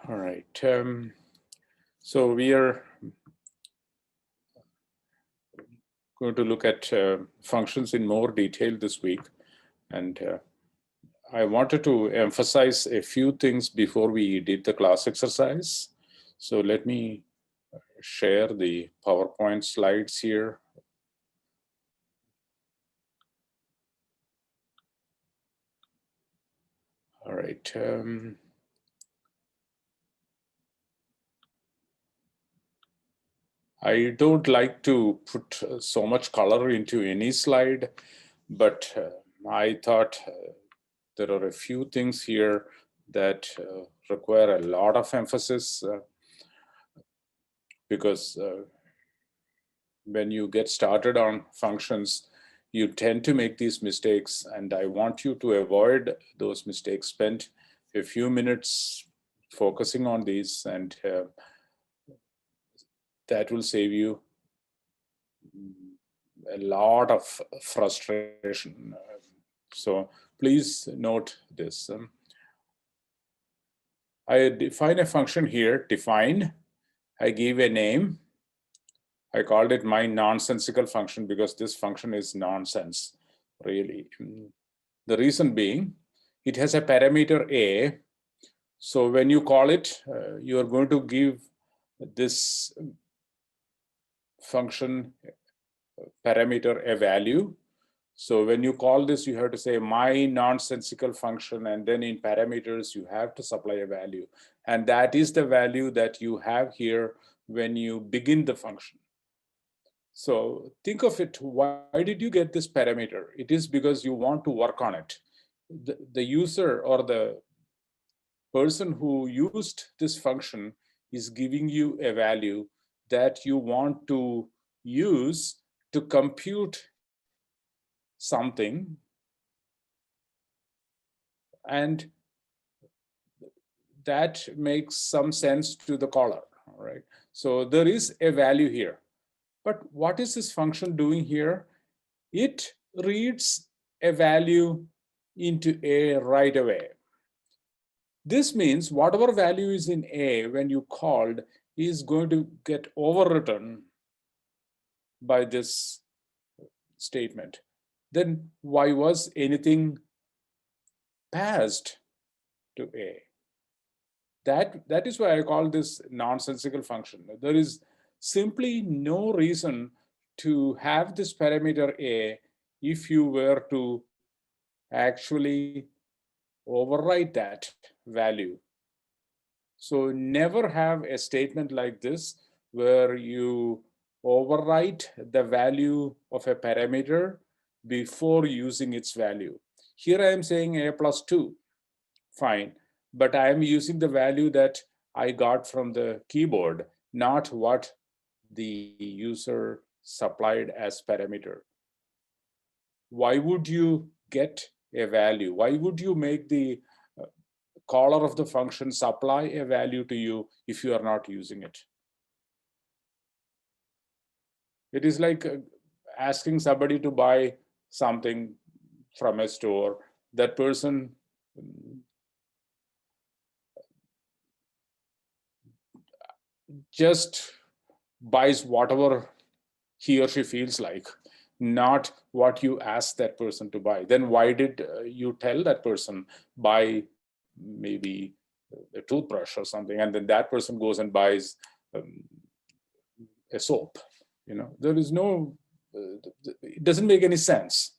All right. So we are going to look at functions in more detail this week. And I wanted to emphasize a few things before we did the class exercise. So let me share the PowerPoint slides here. All right. I don't like to put so much color into any slide, but I thought there are a few things here that require a lot of emphasis because when you get started on functions, you tend to make these mistakes, and I want you to avoid those mistakes. Spend a few minutes focusing on these, and that will save you a lot of frustration. So please note this. I define a function here, define. I give a name. I called it my nonsensical function because this function is nonsense, really. The reason being, it has a parameter a. So when you call it, you are going to give this function parameter a value. So when you call this, you have to say my nonsensical function, and then in parameters, you have to supply a value. And that is the value that you have here when you begin the function. So think of it, why did you get this parameter? It is because you want to work on it. The user or the person who used this function is giving you a value that you want to use to compute something, and that makes some sense to the caller, all right? So there is a value here. But what is this function doing here? It reads a value into A right away. This means whatever value is in A when you called is going to get overwritten by this statement. Then why was anything passed to A? That is why I call this nonsensical function. There is simply no reason to have this parameter A if you were to actually overwrite that value. So never have a statement like this where you overwrite the value of a parameter before using its value. Here I am saying A plus 2, fine, but I am using the value that I got from the keyboard, not what the user supplied as parameter. Why would you get a value? Why would you make the caller of the function supply a value to you if you are not using it? It is like asking somebody to buy something from a store. That person just buys whatever he or she feels like, not what you ask that person to buy. Then why did you tell that person buy maybe a toothbrush or something, and then that person goes and buys a soap? You know, there is no, it doesn't make any sense.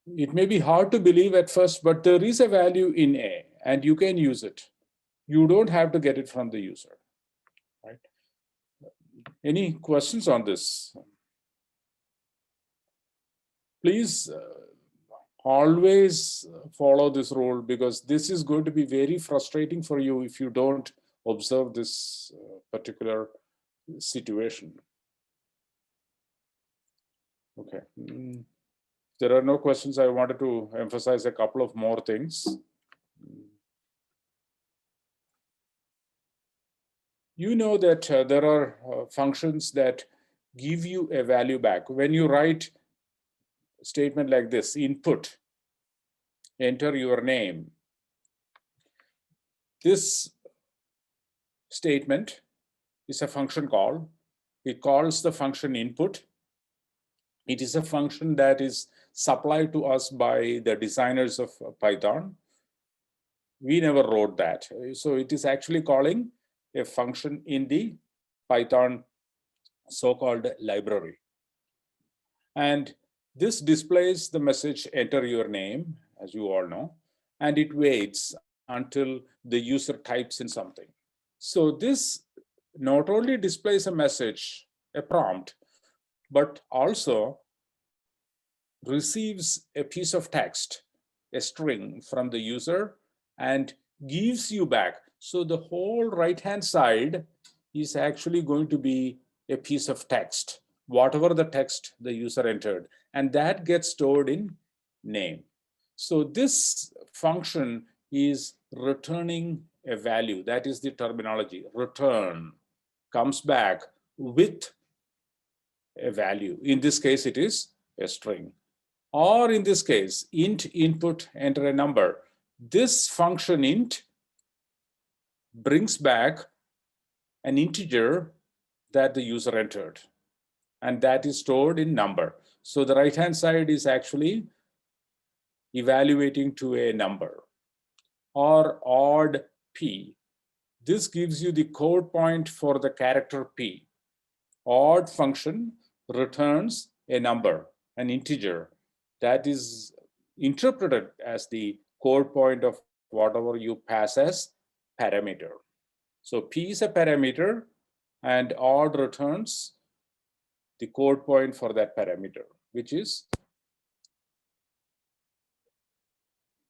It may be hard to believe at first, but there is a value in A and you can use it. You don't have to get it from the user, right? Any questions on this? Please always follow this rule, because this is going to be very frustrating for you if you don't observe this particular situation. Okay. There are no questions. I wanted to emphasize a couple of more things. You know that there are functions that give you a value back. When you write a statement like this, input, enter your name, This statement is a function call. It calls the function input. It is a function that is supplied to us by the designers of Python. We never wrote that. So it is actually calling a function in the Python so-called library. And this displays the message, enter your name, as you all know, and it waits until the user types in something. So this not only displays a message, a prompt, but also receives a piece of text, a string from the user, and gives you back. So the whole right-hand side is actually going to be a piece of text, whatever the text the user entered, and that gets stored in name. So this function is returning a value. That is the terminology. Return comes back with a value. In this case, it is a string. Or in this case, int input, enter a number. This function int brings back an integer that the user entered, and that is stored in number. So the right-hand side is actually evaluating to a number. Or odd p. This gives you the code point for the character p. Odd function returns a number, an integer, that is interpreted as the code point of whatever you pass as parameter. So p is a parameter, and odd returns the code point for that parameter, which is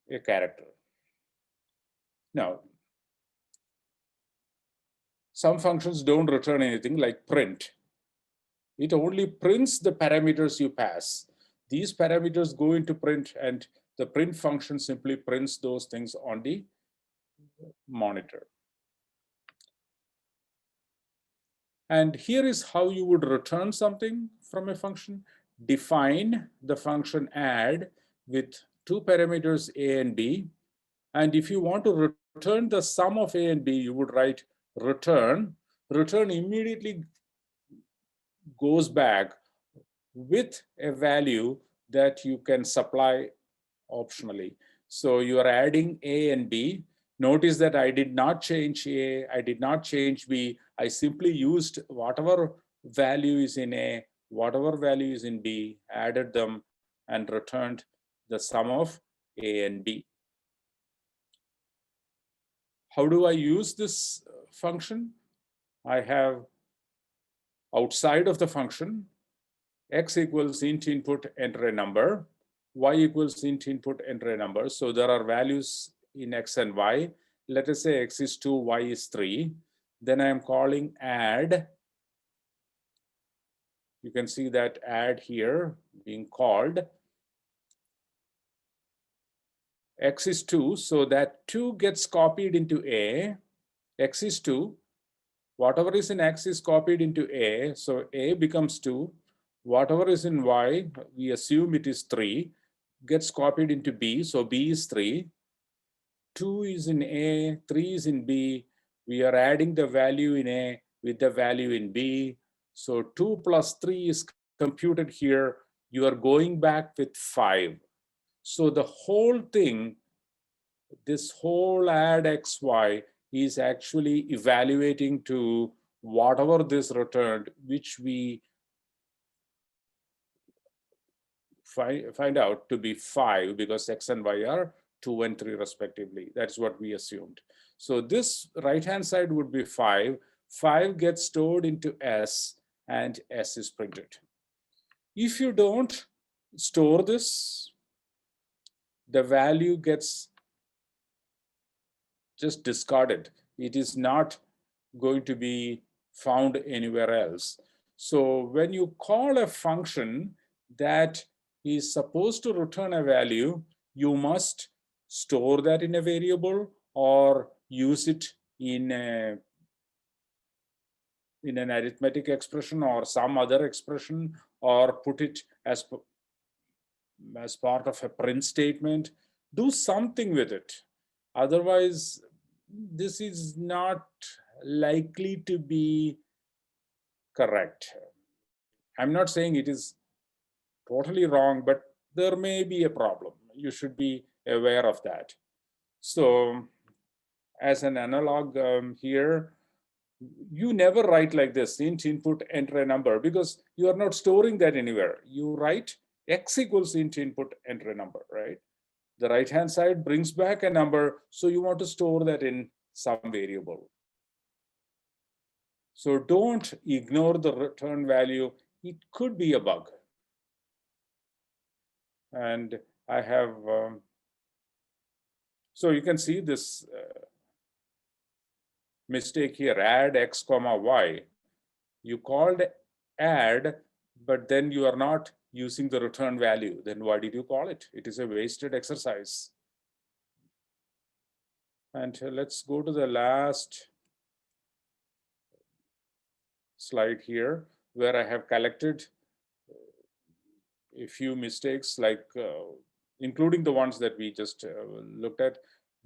a character. Now, some functions don't return anything, like print. It only prints the parameters you pass. These parameters go into print, and the print function simply prints those things on the monitor. And here is how you would return something from a function. Define the function add with two parameters a and b. And if you want to return the sum of a and b, you would write return. Return immediately goes back with a value that you can supply optionally. So you are adding a and b. Notice that I did not change a, I did not change b. I simply used whatever value is in a, whatever value is in b, added them, and returned the sum of a and b. How do I use this function? I have outside of the function, x equals int input, enter a number, y equals int input, enter a number. So there are values in x and y. Let us say x is 2, y is 3. Then I am calling add. You can see that add here being called. X is 2, so that 2 gets copied into a. X is 2. Whatever is in x is copied into a, so a becomes 2. Whatever is in y, we assume it is 3, gets copied into b, so b is 3. 2 is in a, 3 is in b. We are adding the value in a with the value in b. So 2 plus 3 is computed here. You are going back with 5. So the whole thing, this whole add xy, is actually evaluating to whatever this returned, which we find out to be 5, because x and y are 2 and 3 respectively. That's what we assumed. So this right-hand side would be 5. 5 gets stored into s, and s is printed. If you don't store this, the value gets just discarded. It is not going to be found anywhere else. So when you call a function that is supposed to return a value, you must store that in a variable or use it in an arithmetic expression or some other expression, or put it as part of a print statement. Do something with it. Otherwise, this is not likely to be correct. I'm not saying it is totally wrong, but there may be a problem. You should be aware of that. So as an analog here, you never write like this, int input, enter a number, because you are not storing that anywhere. You write x equals int input, enter a number, right? The right-hand side brings back a number, so you want to store that in some variable. So don't ignore the return value. It could be a bug. And I have, so you can see this mistake here, add x comma y. You called add, but then you are not using the return value. Then why did you call it? It is a wasted exercise. And let's go to the last slide here, where I have collected a few mistakes, like including the ones that we just looked at.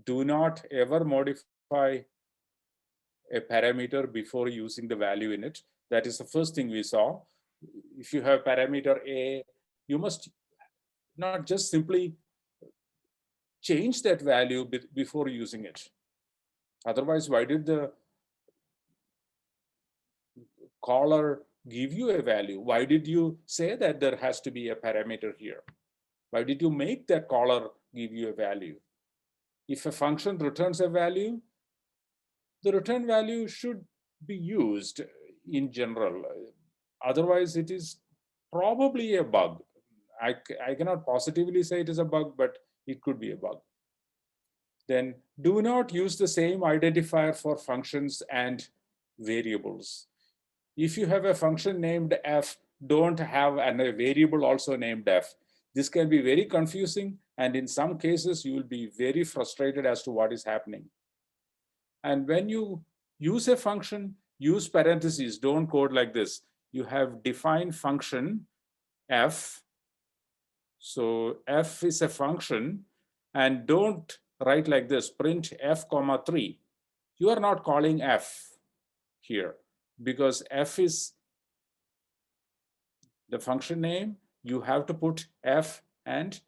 Do not ever modify a parameter before using the value in it. That is the first thing we saw. If you have parameter A, you must not just simply change that value before using it. Otherwise, why did the caller give you a value? Why did you say that there has to be a parameter here? Why did you make that caller give you a value? If a function returns a value, the return value should be used in general. Otherwise, it is probably a bug. I cannot positively say it is a bug, but it could be a bug. Then do not use the same identifier for functions and variables. If you have a function named f, don't have a variable also named f. This can be very confusing, and in some cases, you will be very frustrated as to what is happening. And when you use a function, use parentheses, don't code like this. You have defined function f. So f is a function, and don't write like this, print f comma 3. You are not calling f here because f is the function name. You have to put f and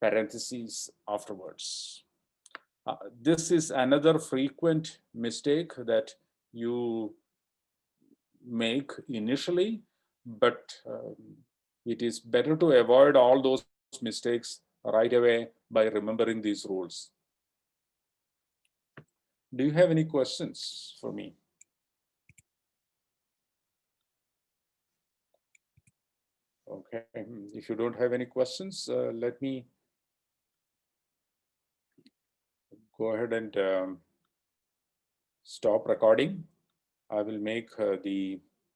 parentheses afterwards. This is another frequent mistake that you make initially, but it is better to avoid all those mistakes right away by remembering these rules. Do you have any questions for me? Okay, if you don't have any questions, let me go ahead and stop recording. I will make the